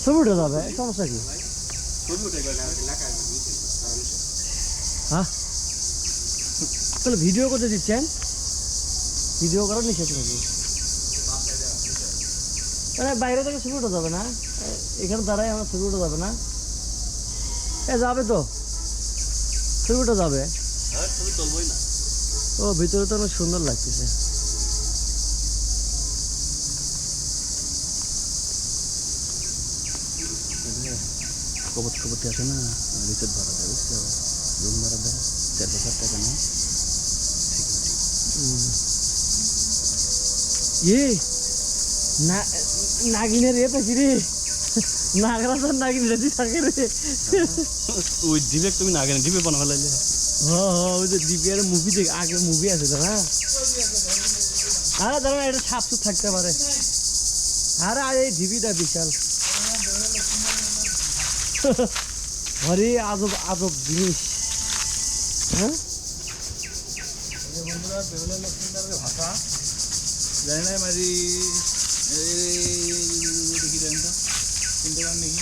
ছবি উঠে যাবে, সমস্যা কি? হ্যাঁ, তাহলে ভিডিও করতে দিচ্ছেন? ভিডিও করার নিষেধ নাকি? মানে বাইরে থেকে ছবি উঠে যাবে না? এখানে দাঁড়াই আমার ছবি উঠে যাবে না? যাবে তো, ছবি উঠে যাবে। ও ভিতরে তো অনেক সুন্দর লাগতেছে। কবতি আছে না, রিসোর্ট ভাড়া দেয়, বুঝতে হবে, রুম ভাড়া দেয় 4,000 টাকা না। নাগিনের এ পেছি রে, নাগরাজার নাগিন রেডি থাকে রে। ওই দ্বীপে তুমি নাগিন দ্বীপে বানা ফেলাইলে। ওই যে দ্বীপের মুভি দেখ, আগে মুভি আছে না। আরে দাঁড়া, এটা সাপ থাকতে পারে। আরে আরে এই ঢিবিটা বিশাল। আরে আজব আজব জিনিস। হ্যাঁ, বন্ধুরা বেহুলা লক্ষ্মীদারের ভাষা জানি না, মারি দেখি জানি তো চিনতে পারেন নাকি?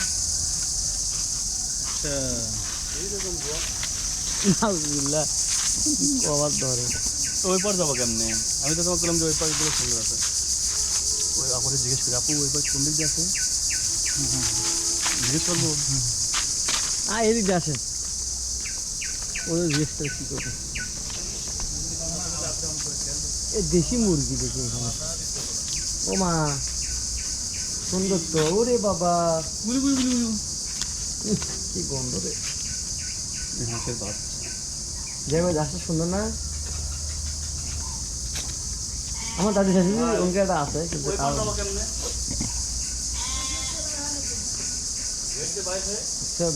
আচ্ছা, এইরকম নাউজুবিল্লাহ, কবার ধরে। ওই পার যাবো কেমনে? আমি তো তোমাকে বললাম যে ওই পার গুলো সুন্দর আছে। ওই আপুরে জিজ্ঞেস করি, আপু ওই পার কোন দিক দিয়ে আছে? জিজ্ঞেস করবো। এদিক দিয়ে আসেন, ওদের জিজ্ঞেস করে কি করবে। এই দেশি মুরগি দেখি এখানে। ও মা, সুন্দর তো। ওরে বাবা, কি গন্ধ রে। হাঁসের বাচ্চা যাই ভাই, গাছটা সুন্দর না? আমার দাদি শাশুড়ি ওনকে একটা আছে, কিন্তু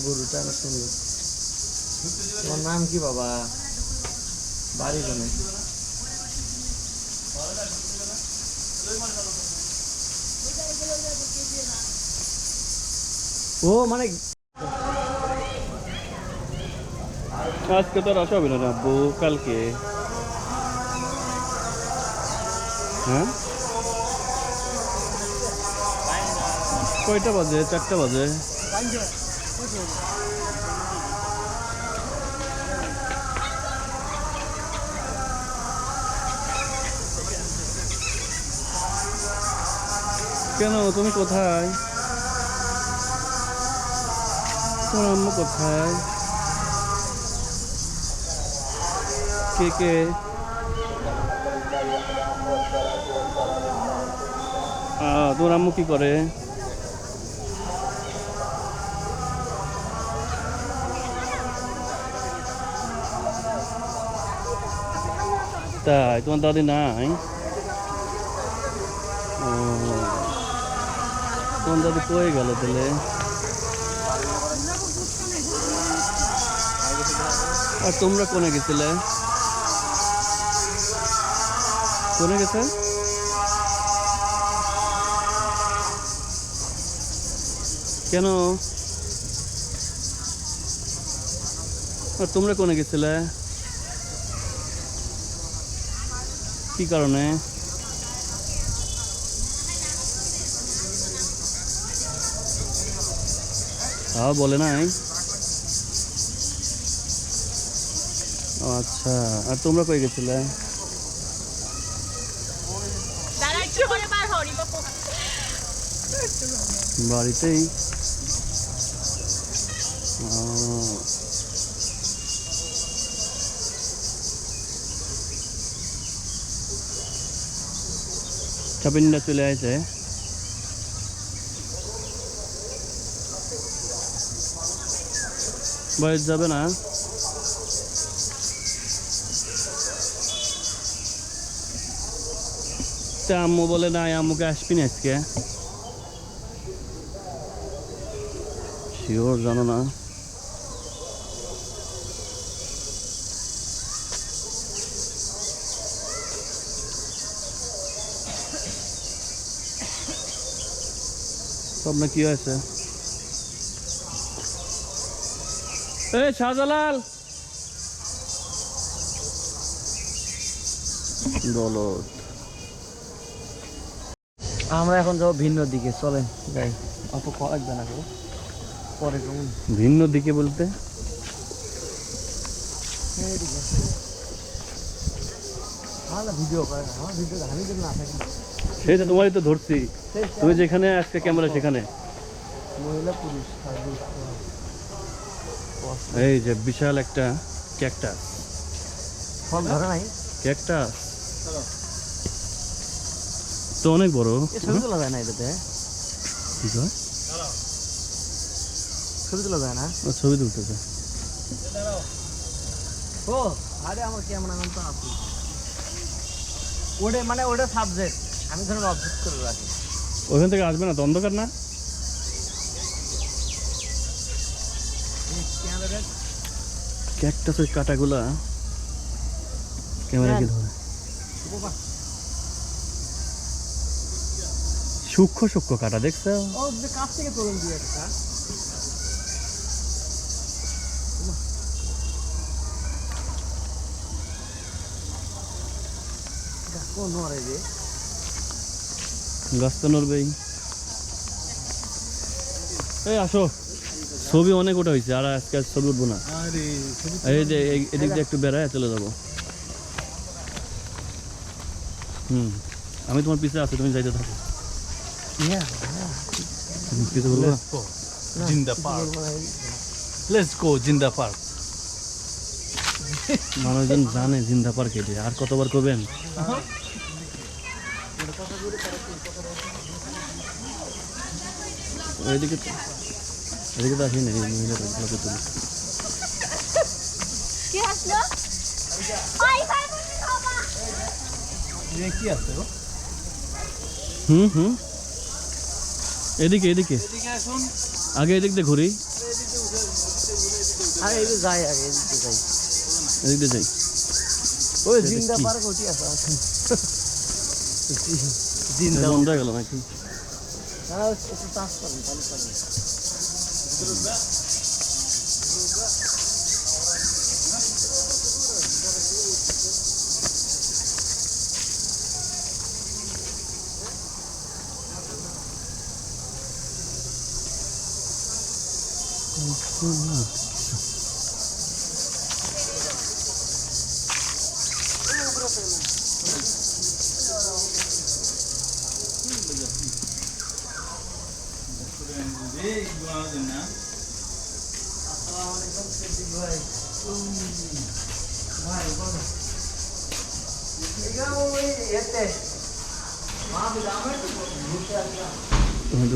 গরুটা অনেক সুন্দর। তোমার নাম কি বাবা? বাড়ি কোনে? ও মানে আজকে তো আর আসা হবে না আব্বু, কালকে। হ্যাঁ, কয়টা বাজে? 4টা বাজে। কেন, তুমি কোথায়? তোমার আম্মু কোথায়? কে কে? তোমার আম্মু কি করে? তাই, তোমার দাদি নাই? ও, তোমার দাদি কয়ে গেল তাহলে? আর তোমরা কোনে গেছিলে? কোনে গেছে? কেন? আর তোমরা কোনে গেছিলে? কি কারণে? বলে নাই? আচ্ছা, আর তোমরা কই গেছিলে? বাড়িতেই। চাপিনটা চলে আসে। বাড়ি যাবে না? আম্মু বলে না, আম্মুকে আসবি না আজকে। শিওর জানো না? আপনার কি হয়েছে? এই শাহজালাল, বলো। আমরা এখন যাবো ভিন্ন দিকে, চলেন যাই। অত লাগবে না গো, পরে কেমন ভিন্ন দিকে বলতে ভিডিও করে না, আমার ভিডিও আমি যদি না থাকি। সেটা তোমারই তো ধরছি, তুমি যেখানে আজকে ক্যামেরা সেখানে। মহিলা পুরুষ এই যে বিশাল একটা ক্যাকটাস, ফল ধরে নাই। ক্যাকটাস তো অনেক বড়। ছবি তোলা যায় না এটাতে? কি কয়? ছবি তোলা যায় না? ও ছবি তুলতেছে। ও আরে আমার ক্যামেরা তো আছে ওটা, মানে ওটা সাবজেক্ট আমি ধরুন অবজেক্ট করে রাখি। ওখান থেকে আসবে না তো, অন্ধকার না? ক্যাকটাসের কাটাগুলা ক্যামেরা কি ধরে, সূক্ষ্ম সূক্ষ্ম কাটা দেখছো? ও যে কাছ থেকে তোলেন দিয়ে একটা কোন নড়ে যে গাছ তো নড়বেই। এই আসো, ছবি অনেক ওটা হয়েছে, আর আজকে আর ছবি উঠবো না। এই যে এদিক দিয়ে একটু বেড়ায় চলে যাবো। আমি তোমার পিছে আছি, তুমি যাইতে থাকো। কিছু বলবো? জিন্দা পার্ক, লেটস গো জিন্দা পার্ক। মানুষজন জানে জিন্দা পার্ক এটি, আর কতবার করবেন? এদিকে এদিকে তো আসি না, মহিলাটা তুলি। কি আসলো? কি আছে গো? এদিকে এদিকে আগে এদিক দিয়ে ঘুরি, আরে এই যে যাই, আগে এদিকে যাই, এদিক দিয়ে যাই। ওই জিন্দা পার্ক ওটি আছে জিন্দা বন্ধ হয়ে গেল নাকি? একটু চাষ করেন তাহলে করেন।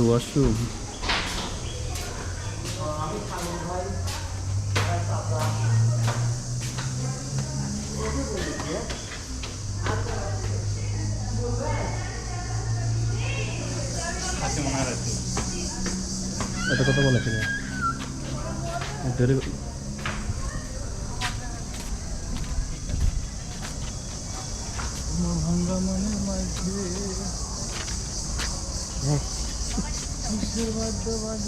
ওয়াশরুম এটা কথা বলে কিনা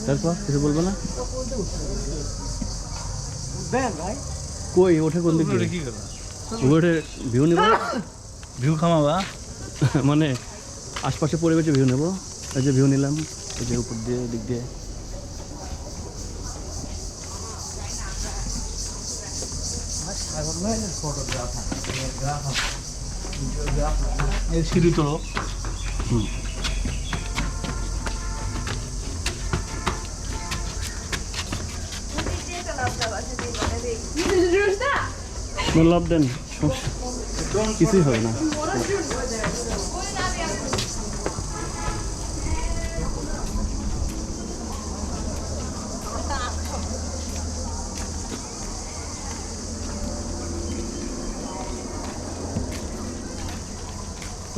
তারপর কিছু বলবো না? কই ওঠে কোন দিকে? কি করবা? ওঠে ভিউ নেব, ভিউ খামাবা? মানে আশপাশে পরিবেশে ভিউ নেব। এই যে ভিউ নিলাম, এই যে উপর দিয়ে দিক দিয়ে। এই সিঁড়ি তোলো। লাভ দেন, কিছুই হবে না।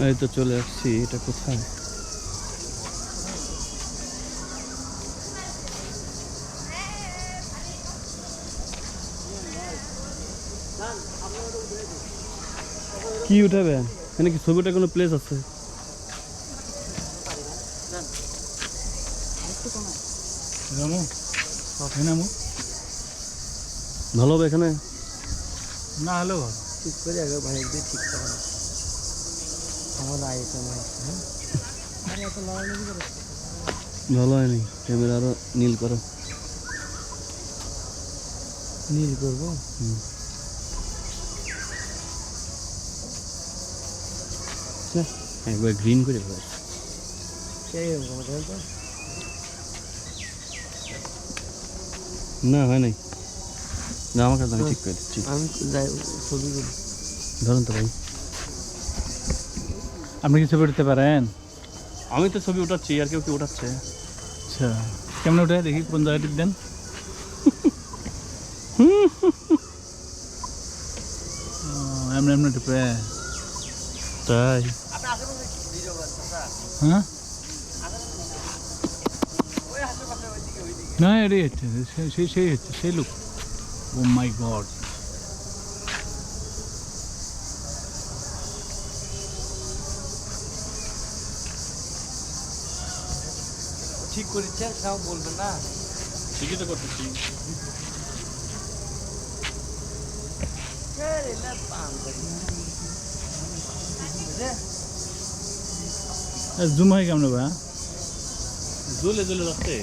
এই তো চলে আসছি, এটা কোথায়? কি উঠাবেন? এখানে কি ছবিটা কোনো প্লেস আছে? ভালো হবে এখানে না হলেও ঠিক করে আগে ভাই দিয়ে ঠিক করে আমার আইটেম আছে। ভালো হয়নি ক্যামেরা আরো নীল করো নীল করবো একবার গ্রিন করে ফেলো সেই আমাদের তো না হয় নাই না আমার কাছে আমি ঠিক করে দিচ্ছি আমি যাই ছবি করি ধরুন তো ভাই আপনি কি ছবি উঠতে পারেন? আমি তো ছবি উঠাচ্ছি আর কেউ কি উঠাচ্ছে আচ্ছা কেমন উঠে দেখি কোন জায়গায় টিপ দেন। এমনি এমনি টিপে তাই হ্যাঁ না এটাই হচ্ছে সেই হচ্ছে সেই লোক। ও মাই গড ঠিক করেছে সব বলবেন না ঠিকই তো করতেছি জুম হয় কেমন ভাই? জ্বলে জ্বলে যাচ্ছে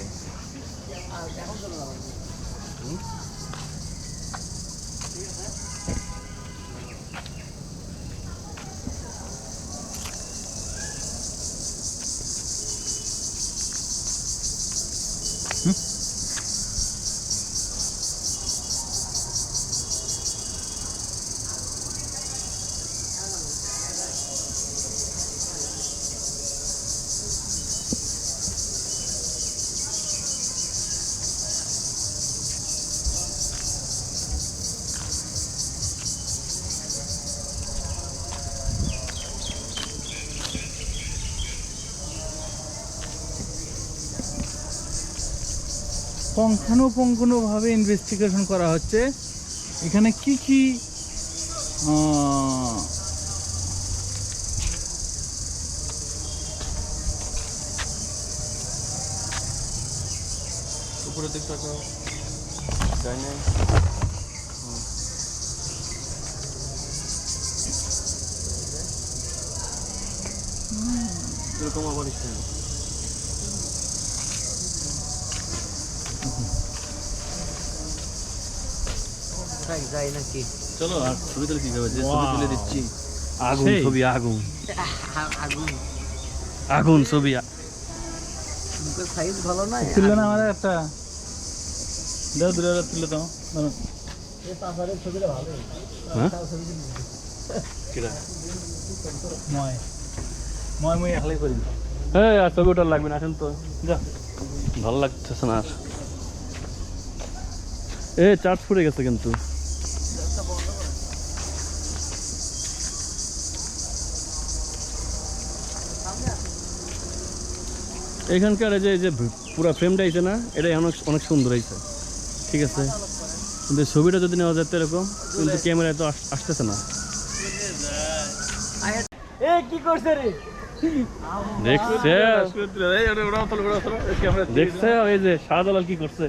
পুঙ্খানুপুঙ্খভাবে ইনভেস্টিগেশন করা হচ্ছে এখানে কি কি উপরে দিকটা যাই নাই এরকম আবার ইচ্ছে যাই নাকি চলো আর ছবি তুলে কি হবে যে ছবি Wow. তুলে দিচ্ছি আগুন সেই। ছবি আগুন আগুন আগুন ছবি সাইজ ভালো না তুললে না আমাদের একটা দাও দূরে তুলে দাও ধরো। এই পাহাড়ের ছবিটা ভালো হ্যাঁ কিরা মই একলাই করি হ্যাঁ আর ছবি ওটা লাগবে না আসেন তো যা ভালো লাগতেছে না আর চার্জ ফুরে গেছে কিন্তু এখানকার এই যে পুরো ফ্রেমটা আইছে না এটাই অনেক অনেক সুন্দর হয়েছে ঠিক আছে কিন্তু ছবিটা যদি নেওয়া যেত এরকম কিন্তু ক্যামেরায় তো আসতেছে না এ কি করছে রে দেখছে দেখছে ওই যে শাহজালাল কি করছে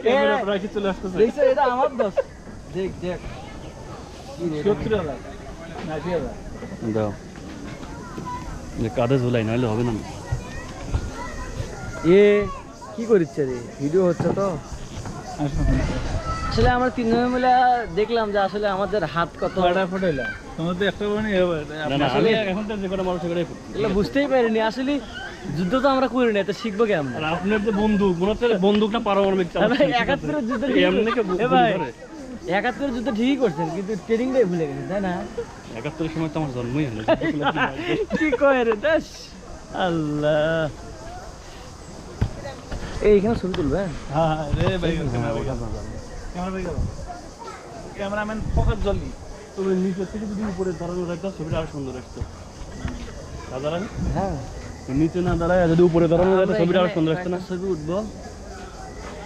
ক্যামেরা রাখি চলে আসতেছে দেখছো এটা আমার দোষ দেখ দেখ কি রে 70,000 না 80,000 দাও যে কাঁধে ঝুলাই নাহলে হবে না এ কি করছে রে ভিডিও হচ্ছে তো আসলে আমরা তিনজন মিলে দেখলাম যে আসলে আমাদের হাত কত ফটাইলা তোমার তো একটা বনি না না আমি এখন তো যে কোনো মানুষ এটাই করছি এগুলো বুঝতেই পারিনি আসলে যুদ্ধ তো আমরা করি না এটা শিখবো কেমন আর আপনার যে বন্দুক মনে হচ্ছে বন্দুকটা পারমাণবিক চালাচ্ছে। একাত্তরের যুদ্ধ এমনি কে এ ভাই 71 যুদ্ধ ঠিকই করছেন কিন্তু ট্রেনিংটাই ভুলে গেছেন তাই না 71 সময় তো আমার জন্মই হলো কি কয় রে দেশ আল্লাহ এইখানে ছবি তুলবে হ্যাঁ রে ভাই ক্যামেরাম্যান ফোকাস জলদি তবে নিচে থেকে যদি উপরে দাঁড়ানো রাখতো ছবিটা আরো সুন্দর আসতো সাধারণ হ্যাঁ নিচে না দাঁড়ায় যদি উপরে দাঁড়ানো রাখতো ছবিটা আরো সুন্দর আসতো না ছবি উঠবো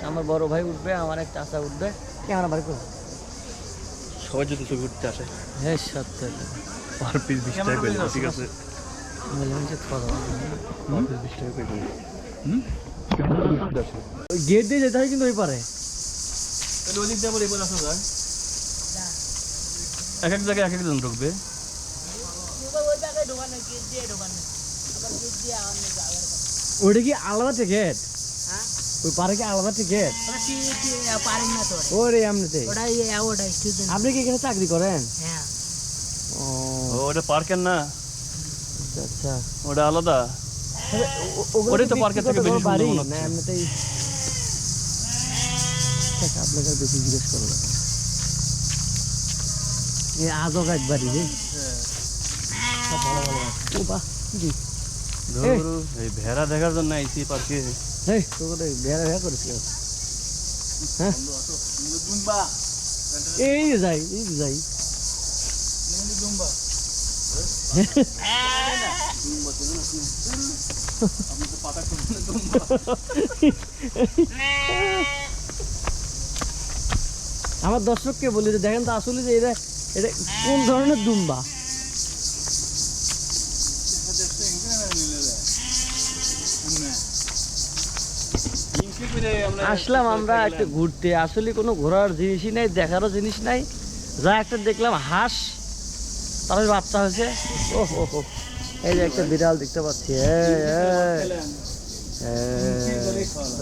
আমার বড় ভাই উঠবে আমার এক চাচা উঠবে ক্যামেরা বাড়ি করো সবাই যদি ছবি উঠতে আসে হ্যাঁ সত্য পার পিস 20 টাকা করে ঠিক আছে পার পিস 20 টাকা করে ওই গেট দিয়ে যেতে হয় কিন্তু ওই পারে তাহলে ওই দিক দিয়ে আবার এবার আসা যায় এক এক জায়গায় এক একজন ঢুকবে ওটা কি আলাদা টিকিট? ওই পারে কি আলাদা টিকিট? ওরে এমনিতে আপনি কি এখানে চাকরি করেন? ও ওটা পার্কের না, আচ্ছা আচ্ছা। ওটা আলাদা। ওগুলো ওটাই তো কি পার্কের থেকে বিক্রি বেশি করতে পারি সুন্দর মনে না হচ্ছে। এমনিতেই? ঠিক আছে, আপনাকে বেশি জিজ্ঞেস করবো। এই আজব একবারই রে। সব ভালো ভালো আছে। ও বাহ, জি। ধরু এই ভেড়া দেখার জন্য আইছি পার্কে। এই তোকে বেড়া বেড়া করেছিল। হ্যাঁ দুম্বা এই যে যাই, এই যে যাই। দুম্বা আমার দর্শককে বলি যে দেখেন তো আসলে যে এটা এটা কোন ধরনের দুম্বা। আসলাম আমরা একটু ঘুরতে, আসলে কোনো ঘোরার জিনিসই নাই, দেখারও জিনিস নাই। যা একটা দেখলাম হাঁস, তার বাচ্চা হয়েছে। ও হো হো, এই যে একটা বিড়াল দেখতে পাচ্ছি।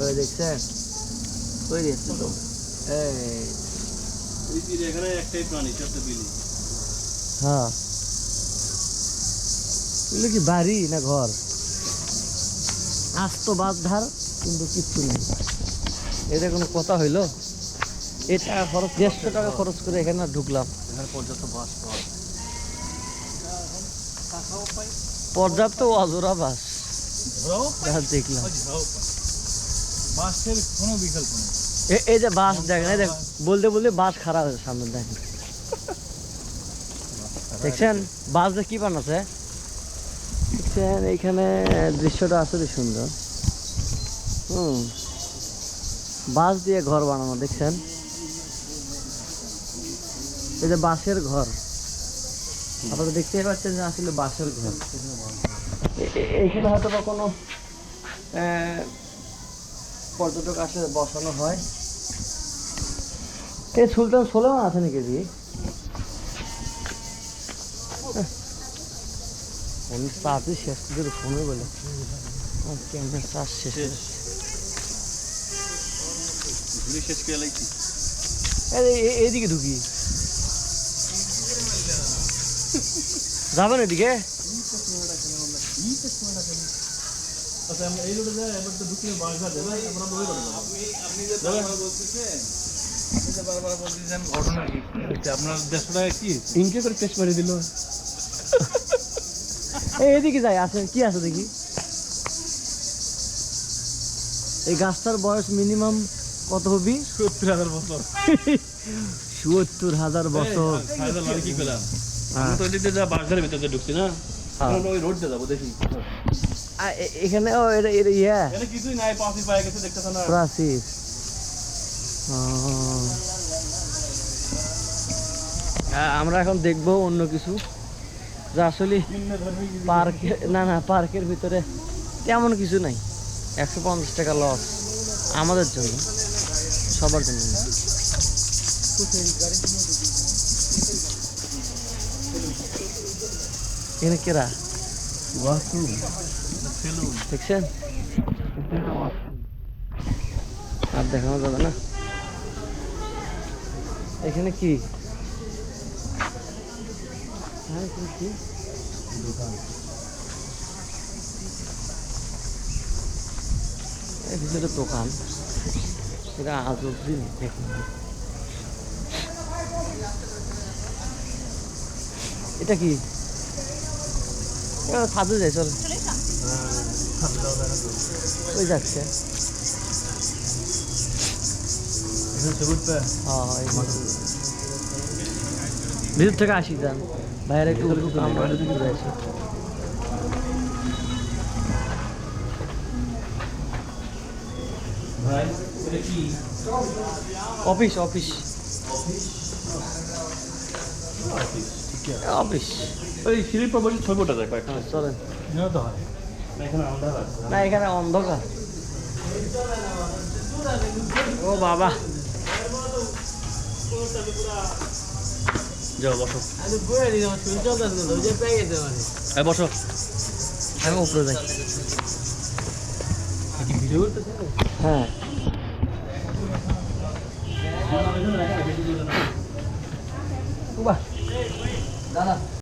ওই দেখছেন, ওই দেখছেন তো, এখানে একটাই প্রাণী, সেটা বিলি। হ্যাঁ এগুলো কি বাড়ি না ঘর? আস্ত বাস ধার কিন্তু কিচ্ছু নেই। এটা কোনো কথা হইলো? এটা খরচ 150 টাকা খরচ করে এখানে ঢুকলাম। এখানে পর্যাপ্ত বাস পাওয়া যায়। পর্যাপ্ত অজোড়া বাস যা দেখলাম। বাসের কোনো বিকল্প নেই। এই যে বাস দেখেন, এই দেখ বলতে বলতে বাস খারাপ হয়েছে সামনে দেখেন। দেখছেন বাস দিয়ে কি বানাচ্ছে? দেখছেন এইখানে দৃশ্যটা আসলে সুন্দর। বাঁশ দিয়ে ঘর বানানো, দেখছেন? এই যে বাঁশের ঘর, আপনারা দেখতেই পাচ্ছেন যে আসলে বাঁশের ঘর। এইখানে হয়তো বা কোনো পর্যটক আসলে বসানো হয়। এই সুলতান সোলেমান আছে নাকি দি? ফোন চার্জই শেষ করে ফোনে বলে ক্যামেরা চার্জ শেষ। ঘুরে শেষ করে লাইছি। এইদিকে ঢুকি যাবেন এদিকে? আচ্ছা আমরা এই রোডে যাই, এবার তো ঢুকলে বাসঘাট যাবে, আমরা ওই রোডে যাবো। আপনি যে বারবার বলতেছেন, আপনি যে বারবার বলতেছেন ঘটনা কি? আপনার 150 টাকা কি? ইনকে করে টেস্ট মারি দিল। এইদিকে যাই, আছে কি আছে দেখি। এই গাছটার বয়স মিনিমাম কত হবি? 70,000 বছর। 70,000 বছর। ফায়দা লাগে কি পেলাম? আমরা তো এদিকে যা বাসঘাটের ভিতরে ঢুকছি না, আমরা ওই রোডে যাবো দেখি। এখানে ও এটা এটা ইয়া এখানে কিছুই নাই, পাঁচই পায়ে গেছে দেখতেছ না। প্রাচীর। আমরা এখন দেখবো অন্য কিছু যা আসলে পার্ক, না না পার্কের ভিতরে তেমন কিছু নাই। 150 টাকা লস আমাদের জন্য, সবার জন্য না। এখানে কেরা দেখছেন? আর দেখানো যাবে না। এখানে কি কি এর ভিতরে দোকান, এটা আজব জিনিস দেখুন। এটা কি সাজু যায়? চল ওই যাচ্ছে। ভিতর থেকে আসি যান বাইরে একটু আমরা ঘুরে আসি। Office office office. ওই সিঁড়ির পর বসে ছবি ওঠা যায় কয়েকটা। চলেন। নিহত হয় এখানে আলাদা আছে। না এখানে অন্ধকার। ও বাবা, যাও বসো। বসো। আমি উপরে যাই। হ্যাঁ বাহ দাদা